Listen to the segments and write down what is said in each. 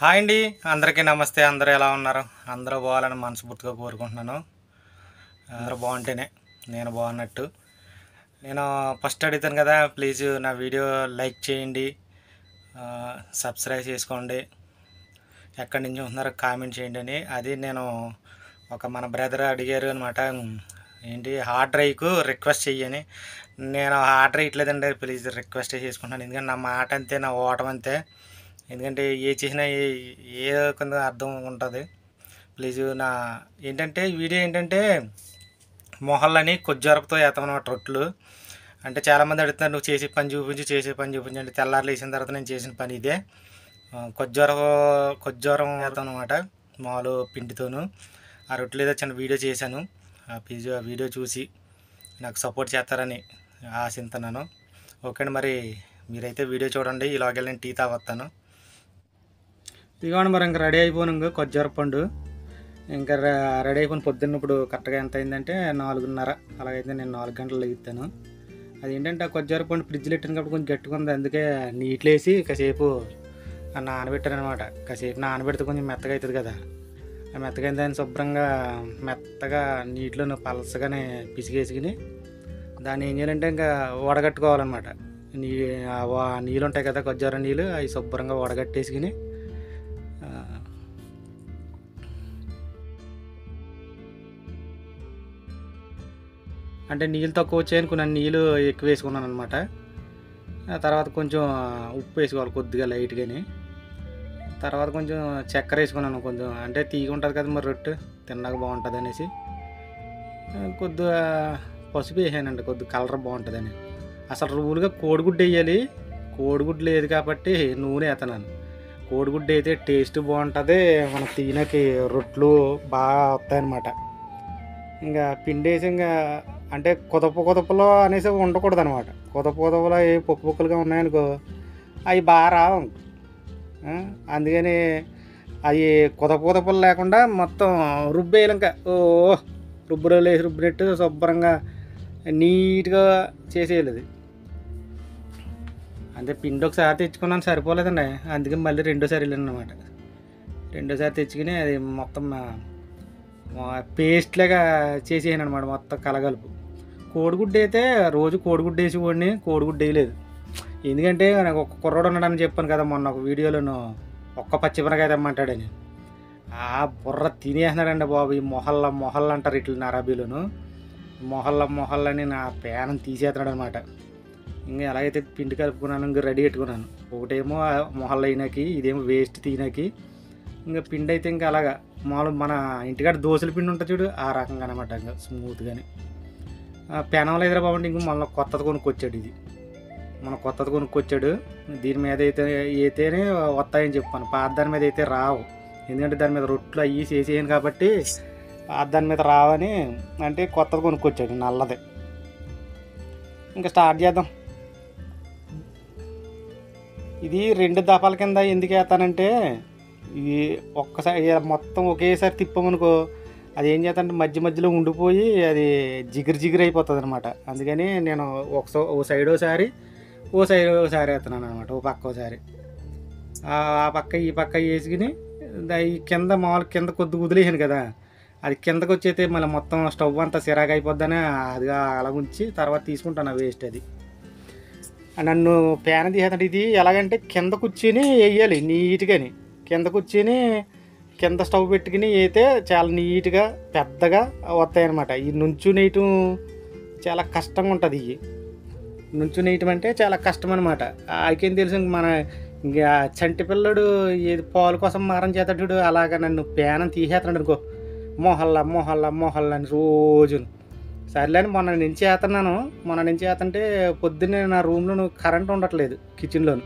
Hi అండి. అందరికీ నమస్తే. అందరూ ఎలా ఉన్నారు? అందరూ బాగాలని మనస్ఫూర్తిగా కోరుకుంటున్నాను. అందరూ బాగుంటేనే నేను బాగున్నట్టు. నేను ఫస్ట్ అడుగుతాను కదా, ప్లీజ్ నా వీడియో లైక్ చేయండి, సబ్స్క్రైబ్ చేసుకోండి, ఎక్కడి నుంచి ఉంటున్నారో కామెంట్ చేయండి అని. అది నేను మన బ్రదర్ అడిగారు అనమాట. ఏంటి హార్డ్ డ్రైవ్కు రిక్వెస్ట్ చెయ్యని. నేను హార్డ్ డ్రైవ్ ఇట్లేదండి, ప్లీజ్ రిక్వెస్ట్ చేసుకుంటున్నాను. ఎందుకంటే నా మాట అంతే, నా ఓటం అంతే. ఎందుకంటే ఏ చేసినా ఏ కొంత అర్థం ఉంటుంది. ప్లీజ్ ఏంటంటే వీడియో ఏంటంటే మొహల్లని కొజ్జరపుతో వేస్తామన్నమాట రొట్లు. అంటే చాలామంది అడుగుతున్నారు, నువ్వు చేసే పని చూపించి అంటే తెల్లారులు వేసిన తర్వాత నేను చేసిన పని ఇదే. కొజ్జోరం వేస్తాం అనమాట మామూలు పిండితోను. ఆ రొట్టెలు ఏదో చిన్న వీడియో చేశాను. ప్లీజ్ ఆ వీడియో చూసి నాకు సపోర్ట్ చేస్తారని ఆశిస్తున్నాను. ఓకే అండి, మరి మీరైతే వీడియో చూడండి. ఇలాగే నేను టీ తాగొస్తాను. ఇదిగోండి, మరి ఇంకా రెడీ అయిపోను. ఇంకా కొజ్జర పండు ఇంకా రెడీ అయిపోయిన పొద్దున్న. ఇప్పుడు కరెక్ట్గా ఎంత అయిందంటే 4:30 అలాగైతే. నేను 4 గంటలు లెగుతాను. అదేంటంటే ఆ కొజ్జర పండు ఫ్రిడ్జ్లో పెట్టిన కాబట్టి కొంచెం గట్టిగా ఉంది. అందుకే నీటిలో వేసి కాసేపు నానబెట్టాను అనమాట. కాసేపు నానబెడితే కొంచెం మెత్తగా అవుతుంది కదా. ఆ మెత్తగా అయిన దాన్ని శుభ్రంగా మెత్తగా నీటిలో పలసగానే పిసిగేసుకుని దాన్ని ఏం చేయాలంటే ఇంకా వడగట్టుకోవాలన్నమాట. నీళ్ళు ఉంటాయి కదా, కొజ్జర నీళ్ళు, అవి శుభ్రంగా వడగట్టేసుకుని అంటే నీళ్ళు తక్కువ వచ్చాయనుకున్న నీళ్ళు ఎక్కువ వేసుకున్నాను అనమాట. తర్వాత కొంచెం ఉప్పు వేసుకోవాలి కొద్దిగా లైట్గాని. తర్వాత కొంచెం చక్కెర వేసుకున్నాను కొంచెం, అంటే తీగ ఉంటుంది కదా మరి రొట్టె తిన్నాక బాగుంటుంది అనేసి. కొద్దిగా పసుపు వేసానండి, కొద్దిగా కలర్ బాగుంటుందని. అసలు రూల్గా కోడిగుడ్డు వేయాలి. కోడిగుడ్డు లేదు కాబట్టి నూనె వేస్తున్నాను. కోడిగుడ్డు అయితే టేస్ట్ బాగుంటుంది, మన తినకి రొట్లు బాగా వస్తాయన్నమాట. ఇంకా పిండి వేసి ఇంకా అంటే కుదపలో అనేసి ఉండకూడదు అనమాట. కుదపలో ఏ పొక్కులుగా ఉన్నాయనుకో అవి బాగా రావు. అందుకని అవి కుదపలు లేకుండా మొత్తం రుబ్బేయాలి. ఇంకా రుబ్బురోలు వేసి రుబ్బినట్టు శుభ్రంగా నీట్గా చేసేయాలి అది. అంటే పిండి ఒకసారి తెచ్చుకున్నాను, సరిపోలేదండి. అందుకని మళ్ళీ రెండోసారి వెళ్ళాను అనమాట. రెండోసారి తెచ్చుకుని అది మొత్తం పేస్ట్ లాగా చేసేసాను అనమాట, మొత్తం కలగలుపు. కోడిగుడ్డు అయితే రోజు కోడిగుడ్డు వేసేవాడిని, కోడిగుడ్డు వేయలేదు. ఎందుకంటే నాకు ఒక కుర్రోడు ఉన్నాడని చెప్పాను కదా మొన్న ఒక వీడియోలోను, ఒక్క పచ్చిమిరకాయ తెమ్మంటాడని. ఆ బుర్ర తినేస్తున్నాడండి బాబు. ఈ మొహల్లా అంటారు ఇట్లా అరబీలోను. మొహల్లని నా పేనం తీసేస్తున్నాడు అనమాట. ఇంకా ఎలాగైతే పిండి కలుపుకున్నాను, ఇంకా రెడీ పెట్టుకున్నాను. ఒకటేమో మొహల్లా అయినాకి, ఇదేమో వేస్ట్ తినాకి. ఇంకా పిండి అయితే ఇంకా అలాగా మామూలు మన ఇంటికాడ దోశల పిండి ఉంటుంది చూడు, ఆ రకంగా అనమాట. ఇంకా స్మూత్గాని పెనంలో ఎదురా బాగుంటే ఇంక మళ్ళీ కొత్తది కొనుక్కొచ్చాడు. ఇది మన కొత్తది కొనుక్కొచ్చాడు. దీని మీద అయితేనే వస్తాయని చెప్పాను, పాత దాని మీద అయితే రావు. ఎందుకంటే దాని మీద రొట్లు అయ్యి చేసేయను కాబట్టి పాత దాని మీద రావని అంటే కొత్తది కొనుక్కొచ్చాడు నల్లది. ఇంకా స్టార్ట్ చేద్దాం. ఇది 2 దఫాల కింద ఎందుకు వేస్తానంటే, ఇది ఒక్కసారి మొత్తం ఒకేసారి తిప్పమనుకో అది ఏం చేస్తానంటే మధ్యలో ఉండిపోయి అది జిగిరి అయిపోతుంది అనమాట. అందుకని నేను ఓ సైడ్ ఒకసారి వేస్తున్నాను అనమాట. ఓ పక్క ఒకసారి ఆ పక్క ఈ పక్క వేసుకుని ఈ కింద మామూలు కింద కొద్ది వదిలేసాను కదా, అది కిందకు వచ్చేస్తే మళ్ళీ మొత్తం స్టవ్ అంతా సిరాగా అయిపోద్దని అది అలా ఉంచి తర్వాత తీసుకుంటాను వేస్ట్. అది నన్ను ప్యాన్ తీసేదంటే ఇది ఎలాగంటే కింద కూర్చొని వేయాలి నీట్గాని. కింద కూర్చొని కింద స్టవ్ పెట్టుకుని అయితే చాలా నీట్గా పెద్దగా వస్తాయన్నమాట. ఈ నుంచునేయటం చాలా కష్టంగా ఉంటుంది. ఇవి నుంచునేయటం అంటే చాలా కష్టం అనమాట. ఆకేం తెలుసు, మన ఇంకా చంటి పిల్లడు ఏది పాలు కోసం మారం చేతాడు అలాగా నన్ను ప్యానం తీసేస్తున్నాడు అనుకో, మొహల్లా అని రోజును. సర్లేని మొన్న నుంచి వేస్తుంటే పొద్దున్నే నా రూమ్లో కరెంట్ ఉండట్లేదు, కిచెన్లోను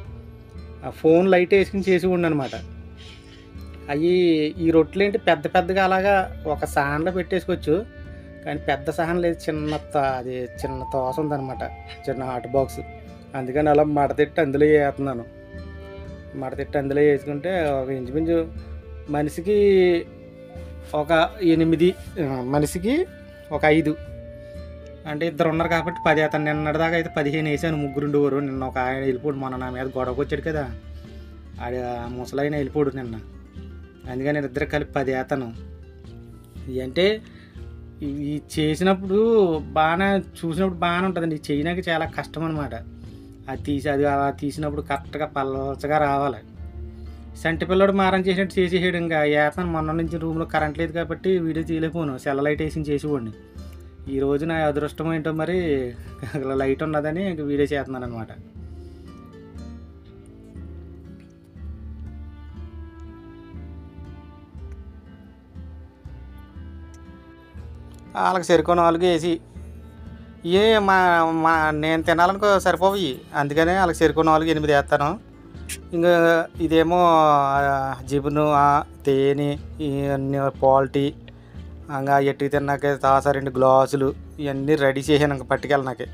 ఫోన్ లైట్ వేసుకుని చేసి ఉండనమాట. అవి ఈ రొట్టెలు ఏంటి పెద్దగా అలాగా ఒక సహన్లో పెట్టేసుకోవచ్చు, కానీ పెద్ద సహన్ లేదు, చిన్న తోస ఉందన్నమాట, చిన్న హాట్ బాక్స్. అందుకని అలా మడతెట్టి అందులో వేస్తున్నాను. మడతెట్టి అందులో వేసుకుంటే ఒక ఇంచుమించు మనిషికి ఒక 8, మనిషికి ఒక 5, అంటే ఇద్దరు ఉన్నారు కాబట్టి 10 వేస్తాను. నిన్నటిదాకా అయితే 15 వేసాను, ముగ్గురు ఉండేవారు. నిన్న ఒక ఆయన వెళ్ళిపోడు, మొన్న నా మీద గొడవకు వచ్చాడు కదా, ఆడ ముసలైన వెళ్ళిపోడు నిన్న. అందుకని నేను ఇద్దరు కలిపి 10 వేస్తాను. అంటే ఇవి చేసినప్పుడు బాగానే చూసినప్పుడు బాగానే ఉంటుందండి. చేయడానికి చాలా కష్టం అనమాట. అది అలా తీసినప్పుడు కరెక్ట్గా పలచగా రావాలి. సంటి పిల్లడు మారం చేసినట్టు చేసేసాడు. ఇంకా ఏతను మొన్న నుంచి రూమ్లో కరెంట్ లేదు కాబట్టి వీడియో తీయలేకపోను. సెల్ లైట్ వేసి చేసేవాడిని. ఈరోజు నా అదృష్టం ఏంటో మరి లైట్ ఉన్నదని ఇంక వీడియో చేస్తున్నాను అనమాట. వాళ్ళకి సరికొని 4 వేసి మా మా నేను తినాలనుకో సరిపోవు. అందుకనే వాళ్ళకి సరికొని 4, 8 వేస్తాను. ఇంకా ఇదేమో జిబును, తేనె, ఇవన్నీ పాల్టీ, ఇంకా ఎట్టుకు తిన్నాక తాసా 2 గ్లాసులు ఇవన్నీ రెడీ చేసాను. ఇంకా పట్టుకెళ్ళనాకే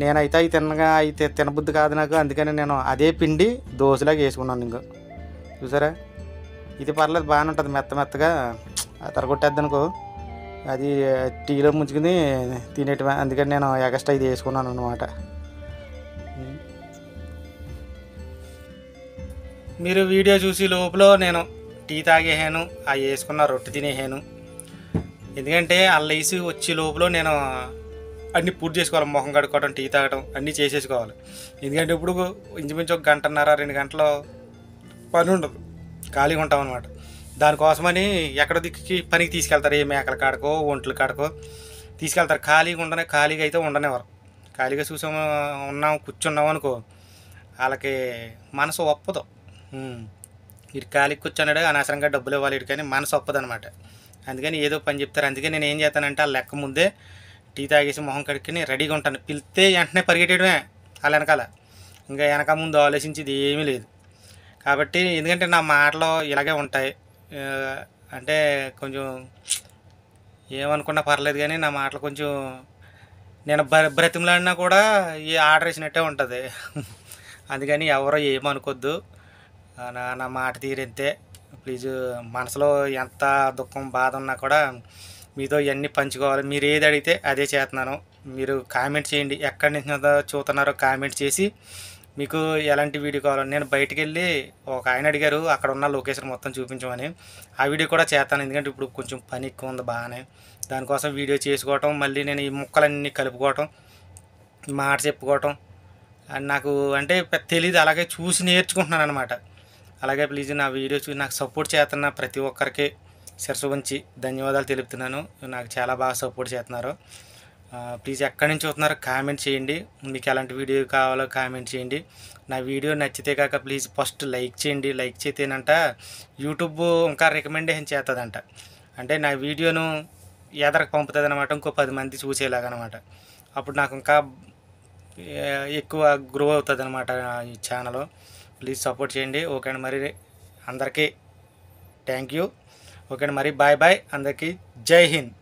నేనైతే అవి అయితే తినబుద్ధి కాదు నాకు. అందుకని నేను అదే పిండి దోశలాగా వేసుకున్నాను. ఇంకా చూసారా, ఇది పర్లేదు, బాగానే ఉంటుంది, మెత్తగా తరగొట్టేద్దనుకో అది టీలో ముంచుకుని తినేటివే. అందుకని నేను ఎక్స్ట్రా ఇది వేసుకున్నాను అనమాట. మీరు వీడియో చూసి లోపల నేను టీ తాగేసాను, అవి వేసుకున్న రొట్టె తినేసాను. ఎందుకంటే అల్ల వేసి వచ్చే లోపల నేను అన్నీ పూర్తి చేసుకోవాలి. మొహం కడుక్కోవడం, టీ తాగడం అన్నీ చేసేసుకోవాలి. ఎందుకంటే ఇప్పుడు ఇంచుమించు 1 గంటన్నర 2 గంటలు పని ఉండదు, ఖాళీగా ఉంటాం అనమాట. దానికోసమని ఎక్కడ దిక్కి పనికి తీసుకెళ్తారు, ఏ మేకల కాడకో ఒంట్ల కాడకో తీసుకెళ్తారు. ఖాళీగా అయితే ఉండనివ్వరు. ఖాళీగా కూర్చున్నాం అనుకో వాళ్ళకి మనసు ఒప్పదు. వీడు ఖాళీకి కూర్చున్నాడు, అనవసరంగా డబ్బులు ఇవ్వాలి వీడికి కానీ మనసు ఒప్పదు అనమాట. అందుకని ఏదో పని చెప్తారు. అందుకని నేను ఏం చేస్తానంటే ఆ లెక్క ముందే టీ తాగేసి మొహం కడుక్కుని రెడీగా ఉంటాను. పిలిస్తే వెంటనే పరిగెట్టడమే వాళ్ళ వెనకాల. ఇంకా వెనక ముందు ఆలోచించేది ఏమీ లేదు. కాబట్టి ఎందుకంటే నా మాటలు ఇలాగే ఉంటాయి. అంటే కొంచెం ఏమనుకున్నా పర్లేదు కానీ నా మాటలు కొంచెం నేను బ్రతిమలాడినా కూడా ఈ ఆర్డర్ వేసినట్టే ఉంటుంది. అందుకని ఎవరో ఏమనుకోద్దు, నా మాట తీరంతే. ప్లీజ్, మనసులో ఎంత దుఃఖం బాధ ఉన్నా కూడా మీతో ఇవన్నీ పంచుకోవాలి. మీరు ఏది అడిగితే అదే చేస్తున్నాను. మీరు కామెంట్ చేయండి, ఎక్కడి నుంచి చూస్తున్నారో కామెంట్ చేసి మీకు ఎలాంటి వీడియో కావాలని. నేను బయటికి వెళ్ళి ఒక ఆయన అడిగారు అక్కడ ఉన్న లొకేషన్ మొత్తం చూపించమని, ఆ వీడియో కూడా చేస్తాను. ఎందుకంటే ఇప్పుడు కొంచెం పని ఎక్కువ ఉంది బాగానే, దానికోసం వీడియో చేసుకోవటం, మళ్ళీ నేను ఈ ముక్కలన్నీ కలుపుకోవటం, మాట చెప్పుకోవటం నాకు అంటే తెలియదు. అలాగే చూసి నేర్చుకుంటున్నాను అనమాట. అలాగే ప్లీజ్ నా వీడియో చూసి నాకు సపోర్ట్ చేస్తున్న ప్రతి ఒక్కరికి శిరస్సు వంచి ధన్యవాదాలు తెలుపుతున్నాను. నాకు చాలా బాగా సపోర్ట్ చేస్తున్నారు. ప్లీజ్ ఎక్కడి నుంచి చూస్తున్నారో కామెంట్ చేయండి. మీకు ఎలాంటి వీడియో కావాలో కామెంట్ చేయండి. నా వీడియో నచ్చితే కాక ప్లీజ్ ఫస్ట్ లైక్ చేయండి. లైక్ చేతేనంట యూట్యూబ్ ఇంకా రికమెండేషన్ చేస్తుందంట. అంటే నా వీడియోను ఎదరకు పంపుతుంది అనమాట, ఇంకో 10 మంది చూసేలాగనమాట. అప్పుడు నాకు ఇంకా ఎక్కువ గ్రో అవుతుంది అనమాట ఈ ఛానల్. ప్లీజ్ సపోర్ట్ చేయండి. ఓకే అండి, మరి అందరికీ థ్యాంక్ యూ. ఓకే అండి, మరి బాయ్ అందరికీ. జై హింద్.